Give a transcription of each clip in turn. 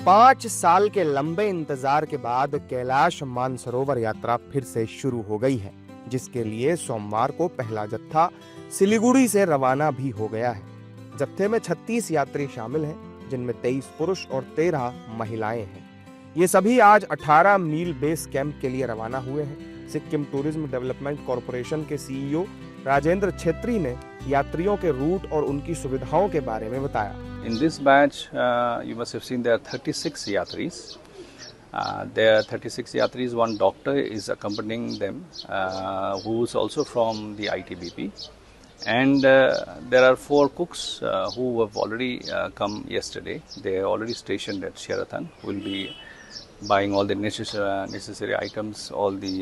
5 साल के लंबे इंतजार के बाद कैलाश मानसरोवर यात्रा फिर से शुरू हो गई है, जिसके लिए सोमवार को पहला जत्था सिलीगुड़ी से रवाना भी हो गया है। जत्थे में 36 यात्री शामिल हैं, जिनमें 23 पुरुष और 13 महिलाएं हैं। ये सभी आज 18 मील बेस कैंप के लिए रवाना हुए हैं। सिक्किम टूरिज्म डेवलपमेंट कॉरपोरेशन के सीईओ राजेंद्र छेत्री ने यात्रियों के रूट और उनकी सुविधाओं के बारे में बताया। In this batch, you must have seen there are 36 yatris. There are 36 yatris. One doctor is accompanying them, who is also from the ITBP. And there are 4 cooks who have already come yesterday. They are already stationed at Sheraton. Will be buying all the necessary items, all the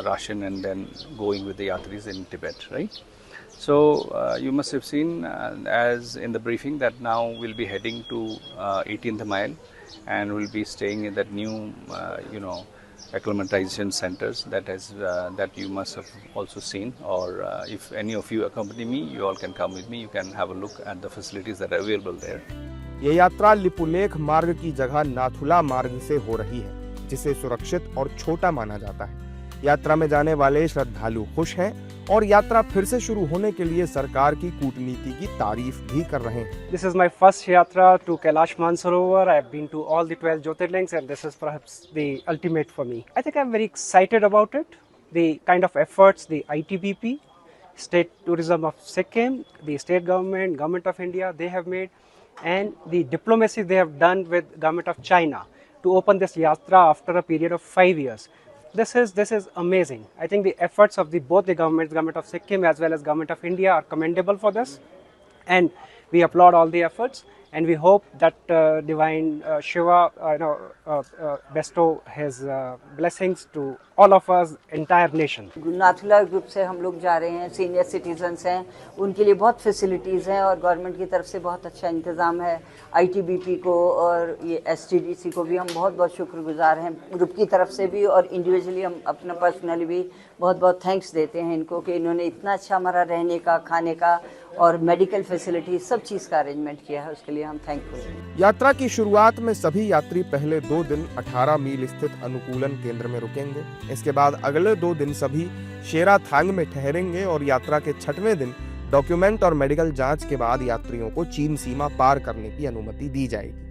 ration, and then going with the yatris in Tibet, right? So you must have seen as in the briefing that now we'll be heading to 18th mile and we'll be staying in that new acclimatization centers that you must have also seen, or if any of you accompany me, you all can come with me. You can have a look at the facilities that are available there. ये यात्रा लिपुलेख मार्ग की जगह नाथुला मार्ग से हो रही है, जिसे सुरक्षित और छोटा माना जाता है। यात्रा में जाने वाले श्रद्धालु खुश हैं और यात्रा फिर से शुरू होने के लिए सरकार की कूटनीति की तारीफ भी कर रहे हैं। This is my first yatra to Kailash Mansarovar. I have been to all the 12 Jyotirlings and this is perhaps the ultimate for me. I think I'm very excited about it. The kind of efforts the ITBP, State Tourism of Sikkim, the state government, Government of India, they have made, and the diplomacy they have done with Government of China to open this yatra after a period of 5 years. This is amazing. I think the efforts of both the governments, Government of Sikkim as well as Government of India, are commendable for this, and we applaud all the efforts. And we hope that Divine Shiva, bestow His blessings to all of us, entire nation. Nathula group से हम लोग जा रहे हैं, senior citizens हैं, उनके लिए बहुत फैसिलिटीज़ हैं और गवर्नमेंट की तरफ से बहुत अच्छा इंतज़ाम है। ITBP को और ये STDC को भी हम बहुत बहुत शुक्रगुजार हैं, ग्रुप की तरफ से भी और इंडिविजुअली हम अपना पर्सनली भी बहुत बहुत थैंक्स देते हैं इनको कि इन्होंने इतना अच्छा हमारा रहने का, खाने का और मेडिकल फैसिलिटी सब चीज़ का अरेंजमेंट किया है, उसके लिए हम थैंकफुल हैं। यात्रा की शुरुआत में सभी यात्री पहले 2 दिन 18 मील स्थित अनुकूलन केंद्र में रुकेंगे। इसके बाद अगले 2 दिन सभी शेराथांग में ठहरेंगे और यात्रा के 6वें दिन डॉक्यूमेंट और मेडिकल जांच के बाद यात्रियों को चीन सीमा पार करने की अनुमति दी जाएगी।